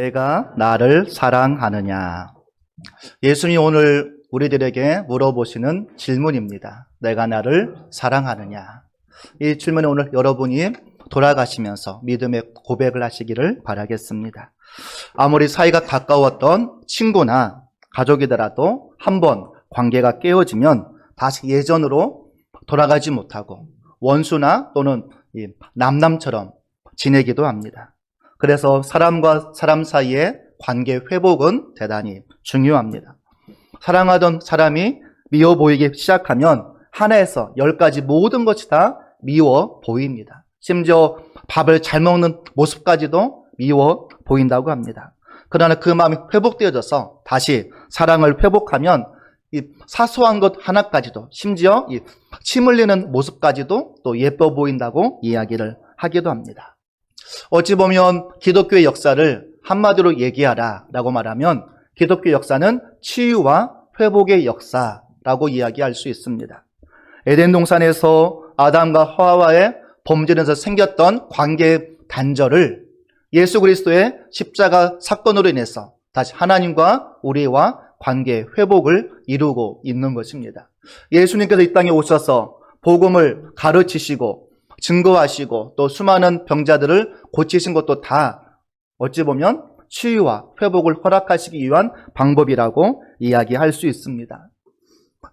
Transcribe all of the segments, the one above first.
내가 나를 사랑하느냐? 예수님 오늘 우리들에게 물어보시는 질문입니다. 내가 나를 사랑하느냐? 이 질문에 오늘 여러분이 돌아가시면서 믿음의 고백을 하시기를 바라겠습니다. 아무리 사이가 가까웠던 친구나 가족이더라도 한번 관계가 깨어지면 다시 예전으로 돌아가지 못하고 원수나 또는 남남처럼 지내기도 합니다. 그래서 사람과 사람 사이의 관계 회복은 대단히 중요합니다. 사랑하던 사람이 미워 보이기 시작하면 하나에서 10가지 모든 것이 다 미워 보입니다. 심지어 밥을 잘 먹는 모습까지도 미워 보인다고 합니다. 그러나 그 마음이 회복되어져서 다시 사랑을 회복하면 이 사소한 것 하나까지도, 심지어 이 침 흘리는 모습까지도 또 예뻐 보인다고 이야기를 하기도 합니다. 어찌 보면 기독교의 역사를 한마디로 얘기하라라고 말하면 기독교 역사는 치유와 회복의 역사라고 이야기할 수 있습니다. 에덴 동산에서 아담과 하와의 범죄에서 생겼던 관계 단절을 예수 그리스도의 십자가 사건으로 인해서 다시 하나님과 우리와 관계 회복을 이루고 있는 것입니다. 예수님께서 이 땅에 오셔서 복음을 가르치시고 증거하시고 또 수많은 병자들을 고치신 것도 다 어찌 보면 치유와 회복을 허락하시기 위한 방법이라고 이야기할 수 있습니다.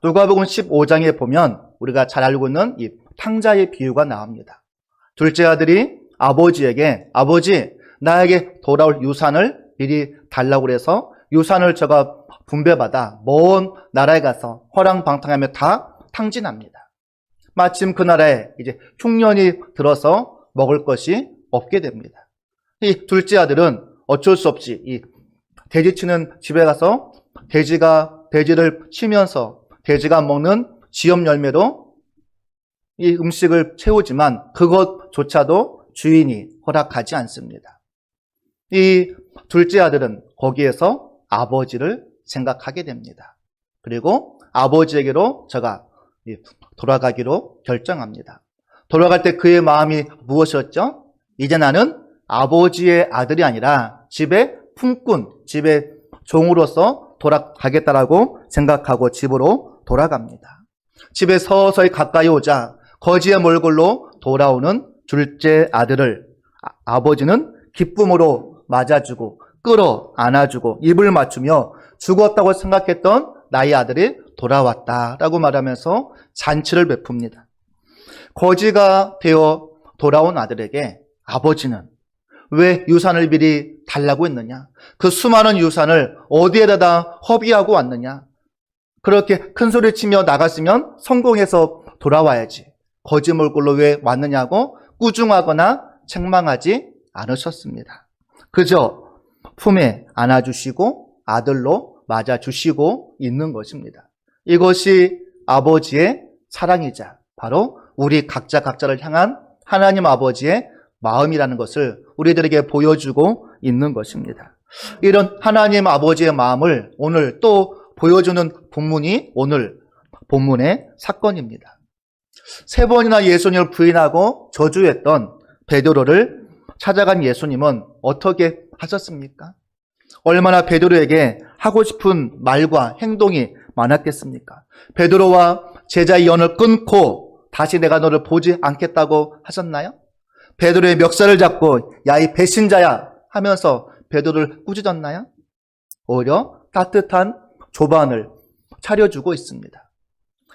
누가복음 15장에 보면 우리가 잘 알고 있는 이 탕자의 비유가 나옵니다. 둘째 아들이 아버지에게 아버지 나에게 돌아올 유산을 미리 달라고 해서 유산을 저가 분배받아 먼 나라에 가서 허랑방탕하며 다 탕진합니다. 마침 그 나라에 이제 흉년이 들어서 먹을 것이 없게 됩니다. 이 둘째 아들은 어쩔 수 없이 이 돼지 치는 집에 가서 돼지를 치면서 돼지가 먹는 지엽 열매로 이 음식을 채우지만 그것조차도 주인이 허락하지 않습니다. 이 둘째 아들은 거기에서 아버지를 생각하게 됩니다. 그리고 아버지에게로 저가 돌아가기로 결정합니다. 돌아갈 때 그의 마음이 무엇이었죠? 이제 나는 아버지의 아들이 아니라 집의 품꾼, 집의 종으로서 돌아가겠다라고 생각하고 집으로 돌아갑니다. 집에 서서히 가까이 오자 거지의 몰골로 돌아오는 둘째 아들을 아버지는 기쁨으로 맞아주고 끌어 안아주고 입을 맞추며 죽었다고 생각했던 나의 아들이 돌아왔다라고 말하면서 잔치를 베풉니다. 거지가 되어 돌아온 아들에게 아버지는 왜 유산을 미리 달라고 했느냐? 그 수많은 유산을 어디에다 허비하고 왔느냐? 그렇게 큰 소리 치며 나갔으면 성공해서 돌아와야지. 거지 몰골로 왜 왔느냐고 꾸중하거나 책망하지 않으셨습니다. 그저 품에 안아주시고 아들로 맞아주시고 있는 것입니다. 이것이 아버지의 사랑이자 바로 우리 각자를 향한 하나님 아버지의 마음이라는 것을 우리들에게 보여주고 있는 것입니다. 이런 하나님 아버지의 마음을 오늘 또 보여주는 본문이 오늘 본문의 사건입니다. 3번이나 예수님을 부인하고 저주했던 베드로를 찾아간 예수님은 어떻게 하셨습니까? 얼마나 베드로에게 하고 싶은 말과 행동이 많았겠습니까? 베드로와 제자의 연을 끊고 다시 내가 너를 보지 않겠다고 하셨나요? 베드로의 멱살을 잡고 야 이 배신자야 하면서 베드로를 꾸짖었나요? 오히려 따뜻한 조반을 차려주고 있습니다.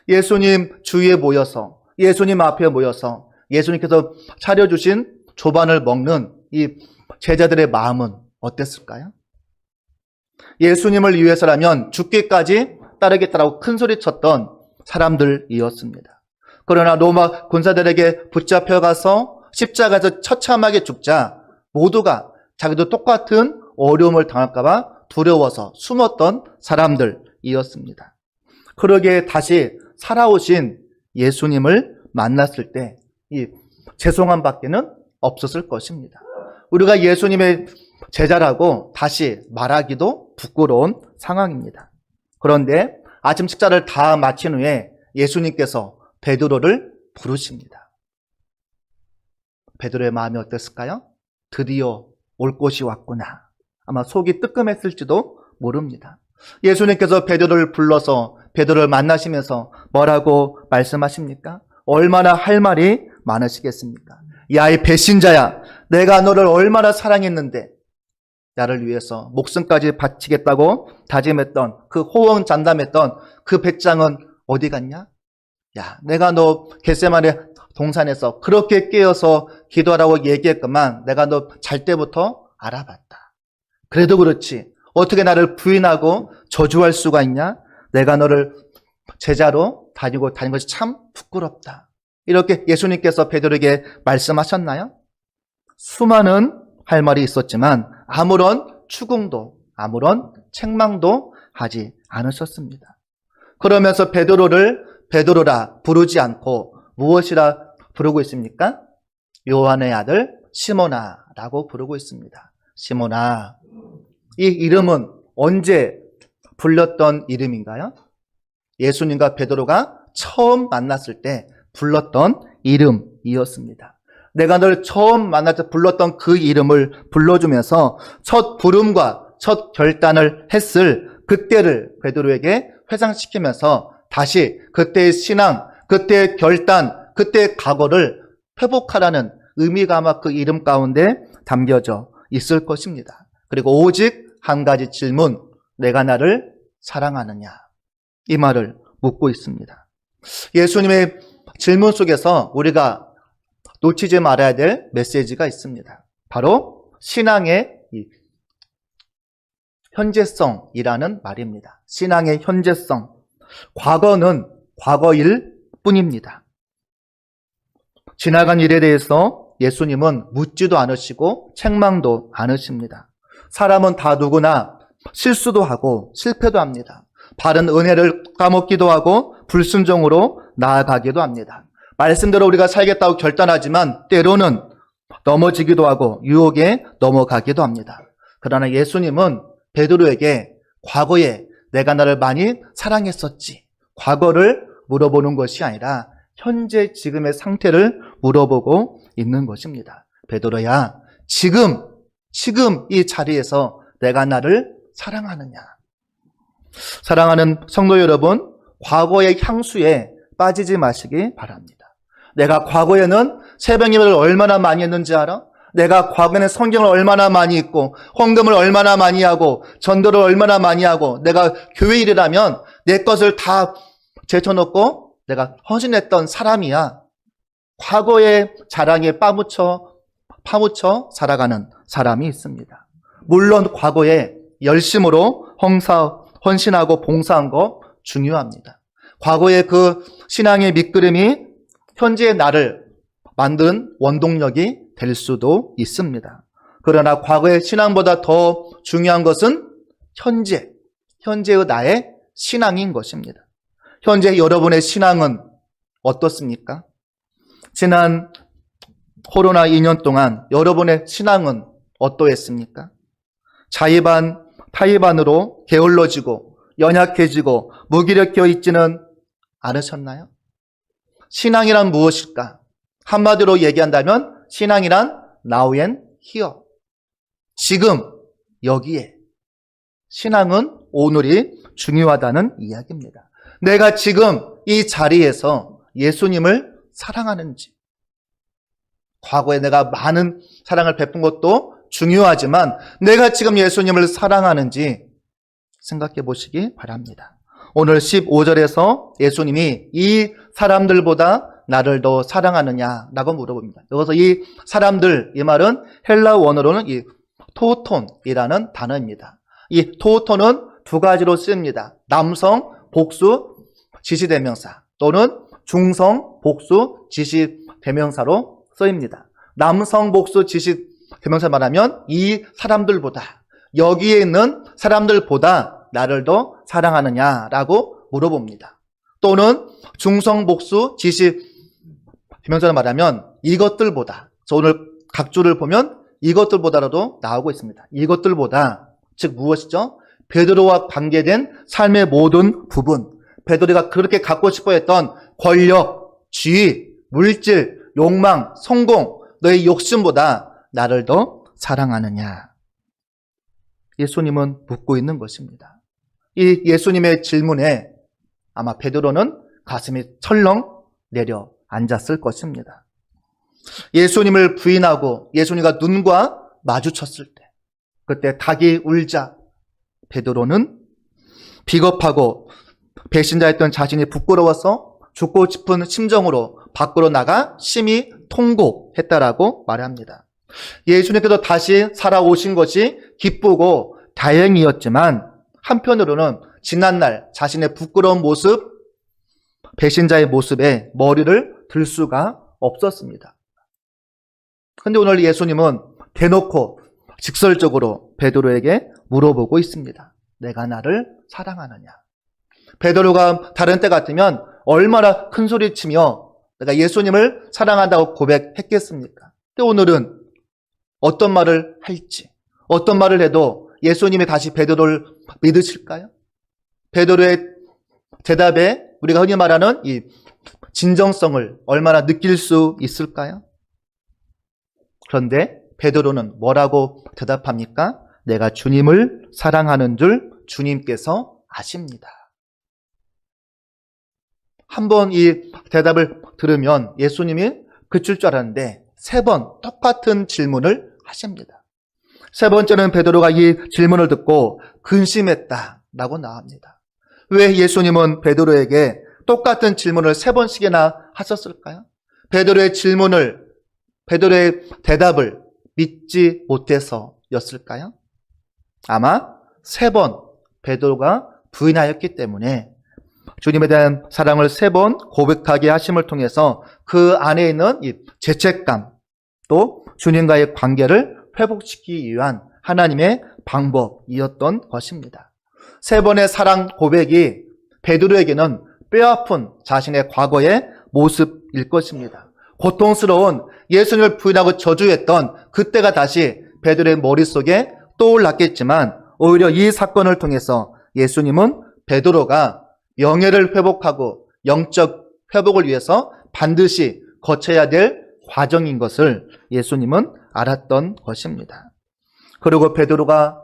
예수님 주위에 모여서 예수님 앞에 모여서 예수님께서 차려주신 조반을 먹는 이 제자들의 마음은 어땠을까요? 예수님을 위해서라면 죽기까지 따르겠다라고 큰 소리 쳤던 사람들이었습니다. 그러나 로마 군사들에게 붙잡혀가서 십자가에서 처참하게 죽자 모두가 자기도 똑같은 어려움을 당할까봐 두려워서 숨었던 사람들이었습니다. 그러기에 다시 살아오신 예수님을 만났을 때 이 죄송함 밖에는 없었을 것입니다. 우리가 예수님의 제자라고 다시 말하기도 부끄러운 상황입니다. 그런데 아침 식사를 다 마친 후에 예수님께서 베드로를 부르십니다. 베드로의 마음이 어땠을까요? 드디어 올 곳이 왔구나. 아마 속이 뜨끔했을지도 모릅니다. 예수님께서 베드로를 불러서 베드로를 만나시면서 뭐라고 말씀하십니까? 얼마나 할 말이 많으시겠습니까? 야, 이 배신자야, 내가 너를 얼마나 사랑했는데 나를 위해서 목숨까지 바치겠다고 다짐했던 그 호언장담했던 그 백장은 어디 갔냐? 야, 내가 너 겟세마네 동산에서 그렇게 깨어서 기도하라고 얘기했구만. 내가 너 잘 때부터 알아봤다. 그래도 그렇지, 어떻게 나를 부인하고 저주할 수가 있냐? 내가 너를 제자로 다닌 것이 참 부끄럽다. 이렇게 예수님께서 베드로에게 말씀하셨나요? 수많은 할 말이 있었지만 아무런 추궁도, 아무런 책망도 하지 않으셨습니다. 그러면서 베드로를 베드로라 부르지 않고 무엇이라 부르고 있습니까? 요한의 아들 시몬아라고 부르고 있습니다. 시몬아. 이 이름은 언제 불렸던 이름인가요? 예수님과 베드로가 처음 만났을 때 불렀던 이름이었습니다. 내가 널 처음 만날 때 불렀던 그 이름을 불러주면서 첫 부름과 첫 결단을 했을 그때를 베드로에게 회상시키면서 다시 그때의 신앙, 그때의 결단, 그때의 각오를 회복하라는 의미가 아마 그 이름 가운데 담겨져 있을 것입니다. 그리고 오직 한 가지 질문, 내가 나를 사랑하느냐? 이 말을 묻고 있습니다. 예수님의 질문 속에서 우리가 놓치지 말아야 될 메시지가 있습니다. 바로 신앙의 현재성이라는 말입니다. 신앙의 현재성. 과거는 과거일 뿐입니다. 지나간 일에 대해서 예수님은 묻지도 않으시고 책망도 않으십니다. 사람은 다 누구나 실수도 하고 실패도 합니다. 바른 은혜를 까먹기도 하고 불순종으로 나아가기도 합니다. 말씀대로 우리가 살겠다고 결단하지만 때로는 넘어지기도 하고 유혹에 넘어가기도 합니다. 그러나 예수님은 베드로에게 과거에 내가 나를 많이 사랑했었지, 과거를 물어보는 것이 아니라 현재 지금의 상태를 물어보고 있는 것입니다. 베드로야, 지금 이 자리에서 내가 나를 사랑하느냐? 사랑하는 성도 여러분, 과거의 향수에 빠지지 마시기 바랍니다. 내가 과거에는 새벽 예배를 얼마나 많이 했는지 알아? 내가 과거에는 성경을 얼마나 많이 읽고 헌금을 얼마나 많이 하고 전도를 얼마나 많이 하고 내가 교회 일이라면 내 것을 다 제쳐놓고 내가 헌신했던 사람이야. 과거의 자랑에 파묻혀 살아가는 사람이 있습니다. 물론 과거에 열심으로 헌신하고 봉사한 거 중요합니다. 과거의 그 신앙의 밑그림이 현재의 나를 만든 원동력이 될 수도 있습니다. 그러나 과거의 신앙보다 더 중요한 것은 현재의 나의 신앙인 것입니다. 현재 여러분의 신앙은 어떻습니까? 지난 코로나 2년 동안 여러분의 신앙은 어떠했습니까? 자의반, 타의반으로 게을러지고 연약해지고 무기력해 있지는 않으셨나요? 신앙이란 무엇일까? 한마디로 얘기한다면 신앙이란 now and here. 지금 여기에. 신앙은 오늘이 중요하다는 이야기입니다. 내가 지금 이 자리에서 예수님을 사랑하는지, 과거에 내가 많은 사랑을 베푼 것도 중요하지만 내가 지금 예수님을 사랑하는지 생각해 보시기 바랍니다. 오늘 15절에서 예수님이 이 사람들보다 나를 더 사랑하느냐라고 물어봅니다. 여기서 이 사람들, 이 말은 헬라 원어로는 이 토톤이라는 단어입니다. 이 토톤은 두 가지로 쓰입니다. 남성 복수 지시대명사 또는 중성 복수 지시대명사로 쓰입니다. 남성 복수 지시대명사 말하면 이 사람들보다, 여기에 있는 사람들보다 나를 더 사랑하느냐라고 물어봅니다. 또는 중성 복수 지시대명사를 말하면 이것들보다, 오늘 각주를 보면 이것들보다라도 나오고 있습니다. 이것들보다, 즉 무엇이죠? 베드로와 관계된 삶의 모든 부분, 베드로가 그렇게 갖고 싶어 했던 권력, 지위, 물질, 욕망, 성공, 너의 욕심보다 나를 더 사랑하느냐. 예수님은 묻고 있는 것입니다. 이 예수님의 질문에 아마 베드로는 가슴이 철렁 내려앉았을 것입니다. 예수님을 부인하고 예수님과 눈과 마주쳤을 때, 그때 닭이 울자 베드로는 비겁하고 배신자였던 자신이 부끄러워서 죽고 싶은 심정으로 밖으로 나가 심히 통곡했다라고 말합니다. 예수님께서 다시 살아오신 것이 기쁘고 다행이었지만 한편으로는 지난날 자신의 부끄러운 모습, 배신자의 모습에 머리를 들 수가 없었습니다. 그런데 오늘 예수님은 대놓고 직설적으로 베드로에게 물어보고 있습니다. 내가 나를 사랑하느냐? 베드로가 다른 때 같으면 얼마나 큰 소리치며 내가 예수님을 사랑한다고 고백했겠습니까? 근데 오늘은 어떤 말을 할지, 어떤 말을 해도 예수님이 다시 베드로를 믿으실까요? 베드로의 대답에 우리가 흔히 말하는 이 진정성을 얼마나 느낄 수 있을까요? 그런데 베드로는 뭐라고 대답합니까? 내가 주님을 사랑하는 줄 주님께서 아십니다. 한번 이 대답을 들으면 예수님이 그칠 줄 알았는데 3번 똑같은 질문을 하십니다. 3번째는 베드로가 이 질문을 듣고 근심했다라고 나옵니다. 왜 예수님은 베드로에게 똑같은 질문을 3번씩이나 하셨을까요? 베드로의 대답을 믿지 못해서였을까요? 아마 3번 베드로가 부인하였기 때문에 주님에 대한 사랑을 3번 고백하게 하심을 통해서 그 안에 있는 이 죄책감, 또 주님과의 관계를 회복시키기 위한 하나님의 방법이었던 것입니다. 3번의 사랑 고백이 베드로에게는 뼈아픈 자신의 과거의 모습일 것입니다. 고통스러운 예수님을 부인하고 저주했던 그때가 다시 베드로의 머릿속에 떠올랐겠지만 오히려 이 사건을 통해서 예수님은 베드로가 명예를 회복하고 영적 회복을 위해서 반드시 거쳐야 될 과정인 것을 예수님은 알았던 것입니다. 그리고 베드로가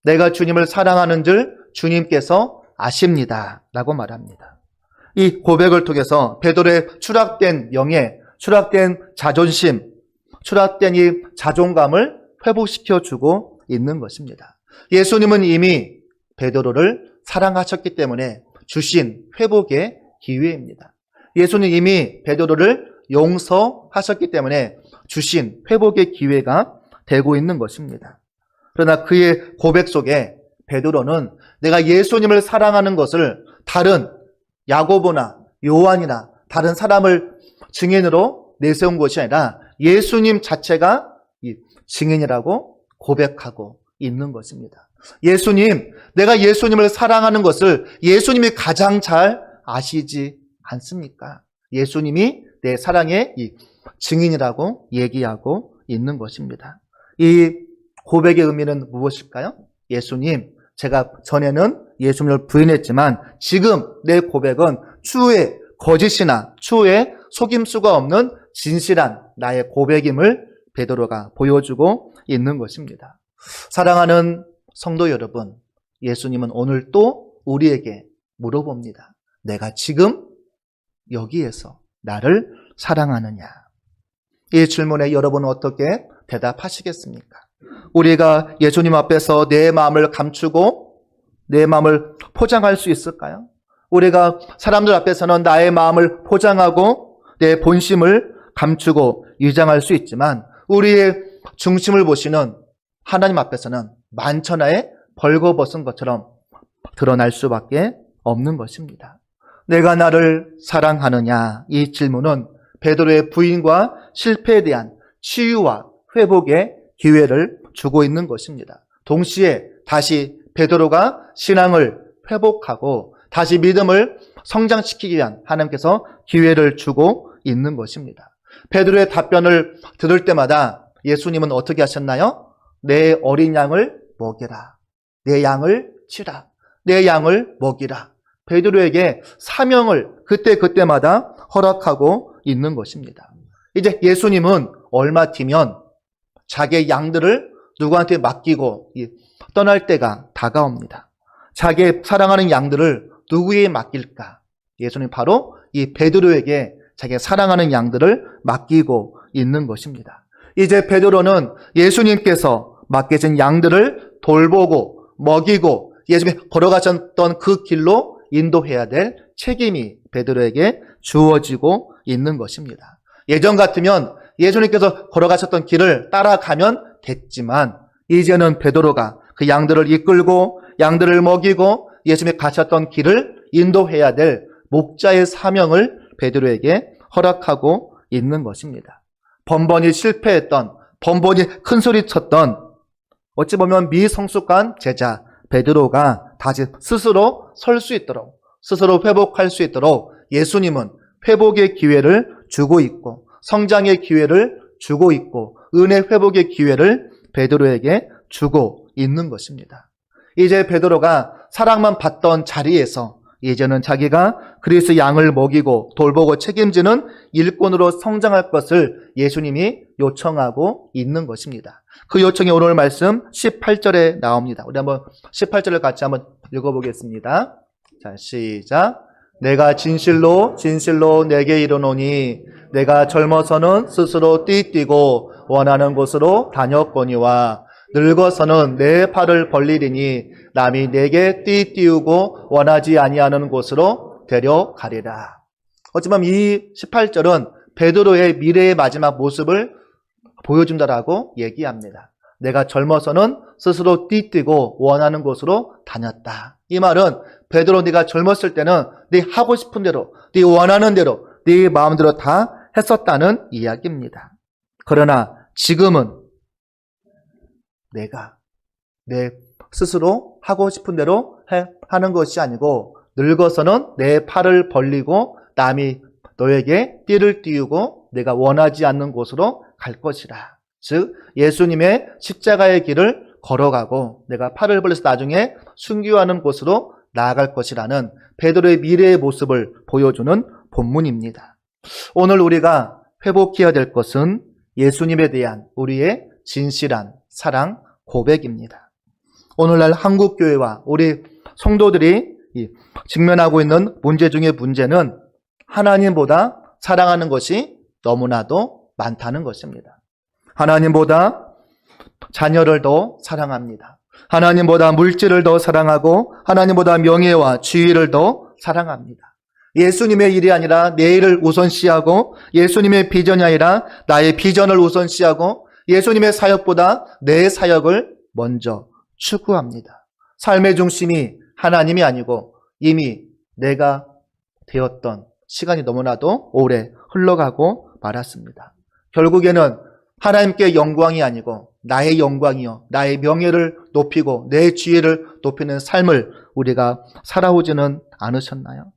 내가 주님을 사랑하는 줄 주님께서 아십니다 라고 말합니다. 이 고백을 통해서 베드로의 추락된 명예, 추락된 자존심, 추락된 이 자존감을 회복시켜주고 있는 것입니다. 예수님은 이미 베드로를 사랑하셨기 때문에 주신 회복의 기회입니다. 예수님 이미 베드로를 용서하셨기 때문에 주신 회복의 기회가 되고 있는 것입니다. 그러나 그의 고백 속에 베드로는 내가 예수님을 사랑하는 것을 다른 야고보나 요한이나 다른 사람을 증인으로 내세운 것이 아니라 예수님 자체가 증인이라고 고백하고 있는 것입니다. 예수님, 내가 예수님을 사랑하는 것을 예수님이 가장 잘 아시지 않습니까? 예수님이 내 사랑의 이 증인이라고 얘기하고 있는 것입니다. 이 고백의 의미는 무엇일까요? 예수님, 제가 전에는 예수님을 부인했지만 지금 내 고백은 추후에 거짓이나 추후에 속임수가 없는 진실한 나의 고백임을 베드로가 보여주고 있는 것입니다. 사랑하는 성도 여러분, 예수님은 오늘 또 우리에게 물어봅니다. 내가 지금 여기에서 나를 사랑하느냐? 이 질문에 여러분은 어떻게 대답하시겠습니까? 우리가 예수님 앞에서 내 마음을 감추고 내 마음을 포장할 수 있을까요? 우리가 사람들 앞에서는 나의 마음을 포장하고 내 본심을 감추고 위장할 수 있지만 우리의 중심을 보시는 하나님 앞에서는 만천하에 벌거벗은 것처럼 드러날 수밖에 없는 것입니다. 내가 나를 사랑하느냐? 이 질문은 베드로의 부인과 실패에 대한 치유와 회복의 기회를 주고 있는 것입니다. 동시에 다시 베드로가 신앙을 회복하고 다시 믿음을 성장시키기 위한 하나님께서 기회를 주고 있는 것입니다. 베드로의 답변을 들을 때마다 예수님은 어떻게 하셨나요? 내 어린 양을 먹이라. 내 양을 치라. 내 양을 먹이라. 베드로에게 사명을 그때마다 허락하고 있는 것입니다. 이제 예수님은 얼마 뒤면 자기의 양들을 누구한테 맡기고 떠날 때가 다가옵니다. 자기의 사랑하는 양들을 누구에게 맡길까? 예수님 바로 이 베드로에게 자기가 사랑하는 양들을 맡기고 있는 것입니다. 이제 베드로는 예수님께서 맡기신 양들을 돌보고 먹이고 예수님이 걸어가셨던 그 길로 인도해야 될 책임이 베드로에게 주어지고 있는 것입니다. 예전 같으면 예수님께서 걸어가셨던 길을 따라가면 됐지만 이제는 베드로가 그 양들을 이끌고 양들을 먹이고 예수님이 가셨던 길을 인도해야 될 목자의 사명을 베드로에게 허락하고 있는 것입니다. 번번이 실패했던, 번번이 큰소리 쳤던 어찌 보면 미성숙한 제자 베드로가 다시 스스로 설 수 있도록, 스스로 회복할 수 있도록 예수님은 회복의 기회를 주고 있고 성장의 기회를 주고 있고 은혜 회복의 기회를 베드로에게 주고 있는 것입니다. 이제 베드로가 사랑만 받던 자리에서 이제는 자기가 그리스도의 양을 먹이고 돌보고 책임지는 일꾼으로 성장할 것을 예수님이 요청하고 있는 것입니다. 그 요청이 오늘 말씀 18절에 나옵니다. 우리 한번 18절을 같이 한번 읽어보겠습니다. 자, 시작. 내가 진실로 진실로 내게 이르노니 내가 젊어서는 스스로 띠뛰고 원하는 곳으로 다녔거니와 늙어서는 내 팔을 벌리리니 남이 내게 띠띠우고 원하지 아니하는 곳으로 데려가리라. 어쩌면 이 18절은 베드로의 미래의 마지막 모습을 보여준다라고 얘기합니다. 내가 젊어서는 스스로 띠뛰고 원하는 곳으로 다녔다. 이 말은 베드로 네가 젊었을 때는 네 하고 싶은 대로, 네 원하는 대로, 네 마음대로 다 했었다는 이야기입니다. 그러나 지금은 내가 내 스스로 하고 싶은 대로 하는 것이 아니고 늙어서는 내 팔을 벌리고 남이 너에게 띠를 띄우고 내가 원하지 않는 곳으로 갈 것이라. 즉 예수님의 십자가의 길을 걸어가고 내가 팔을 벌려서 나중에 순교하는 곳으로 나아갈 것이라는 베드로의 미래의 모습을 보여주는 본문입니다. 오늘 우리가 회복해야 될 것은 예수님에 대한 우리의 진실한 사랑 고백입니다. 오늘날 한국교회와 우리 성도들이 직면하고 있는 문제 중에 문제는 하나님보다 사랑하는 것이 너무나도 많다는 것입니다. 하나님보다 자녀를 더 사랑합니다. 하나님보다 물질을 더 사랑하고 하나님보다 명예와 지위를 더 사랑합니다. 예수님의 일이 아니라 내 일을 우선시하고 예수님의 비전이 아니라 나의 비전을 우선시하고 예수님의 사역보다 내 사역을 먼저 추구합니다. 삶의 중심이 하나님이 아니고 이미 내가 되었던 시간이 너무나도 오래 흘러가고 말았습니다. 결국에는 하나님께 영광이 아니고 나의 영광이요, 나의 명예를 높이고 내 지위를 높이는 삶을 우리가 살아오지는 않으셨나요?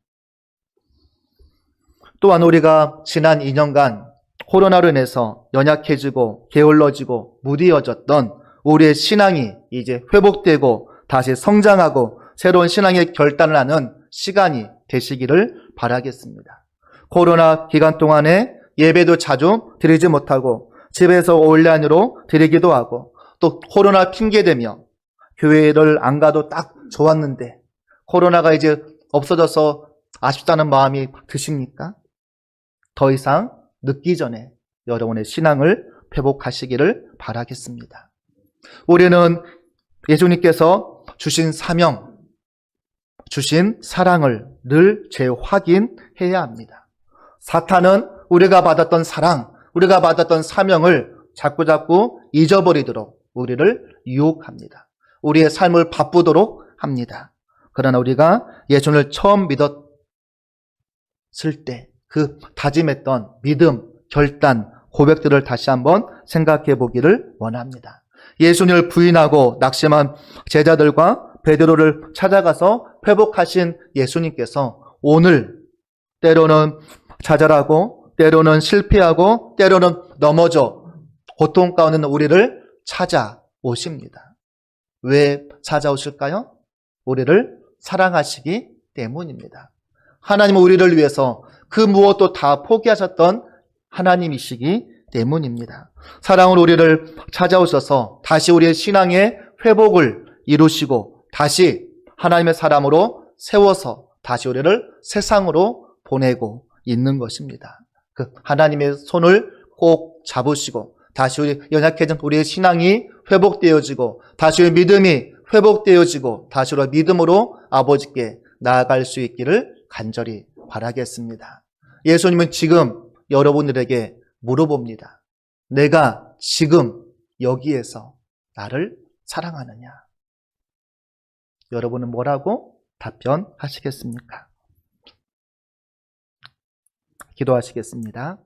또한 우리가 지난 2년간 코로나로 인해서 연약해지고 게을러지고 무디어졌던 우리의 신앙이 이제 회복되고 다시 성장하고 새로운 신앙의 결단을 하는 시간이 되시기를 바라겠습니다. 코로나 기간 동안에 예배도 자주 드리지 못하고 집에서 온라인으로 드리기도 하고 또 코로나 핑계대며 교회를 안 가도 딱 좋았는데 코로나가 이제 없어져서 아쉽다는 마음이 드십니까? 더 이상 늦기 전에 여러분의 신앙을 회복하시기를 바라겠습니다. 우리는 예수님께서 주신 사명, 주신 사랑을 늘 재확인해야 합니다. 사탄은 우리가 받았던 사랑, 우리가 받았던 사명을 자꾸자꾸 잊어버리도록 우리를 유혹합니다. 우리의 삶을 바쁘도록 합니다. 그러나 우리가 예수를 처음 믿었을 때 그 다짐했던 믿음, 결단, 고백들을 다시 한번 생각해 보기를 원합니다. 예수님을 부인하고 낙심한 제자들과 베드로를 찾아가서 회복하신 예수님께서 오늘 때로는 좌절하고 때로는 실패하고 때로는 넘어져 고통 가운데 있는 우리를 찾아오십니다. 왜 찾아오실까요? 우리를 사랑하시기 때문입니다. 하나님은 우리를 위해서 그 무엇도 다 포기하셨던 하나님이시기 때문입니다. 사랑으로 우리를 찾아오셔서 다시 우리의 신앙의 회복을 이루시고 다시 하나님의 사람으로 세워서 다시 우리를 세상으로 보내고 있는 것입니다. 그 하나님의 손을 꼭 잡으시고 다시 우리 연약해진 우리의 신앙이 회복되어지고 다시 우리 믿음이 회복되어지고 다시 우리 믿음으로 아버지께 나아갈 수 있기를 간절히 바라겠습니다. 예수님은 지금 여러분들에게 물어봅니다. 내가 지금 여기에서 나를 사랑하느냐? 여러분은 뭐라고 답변하시겠습니까? 기도하시겠습니다.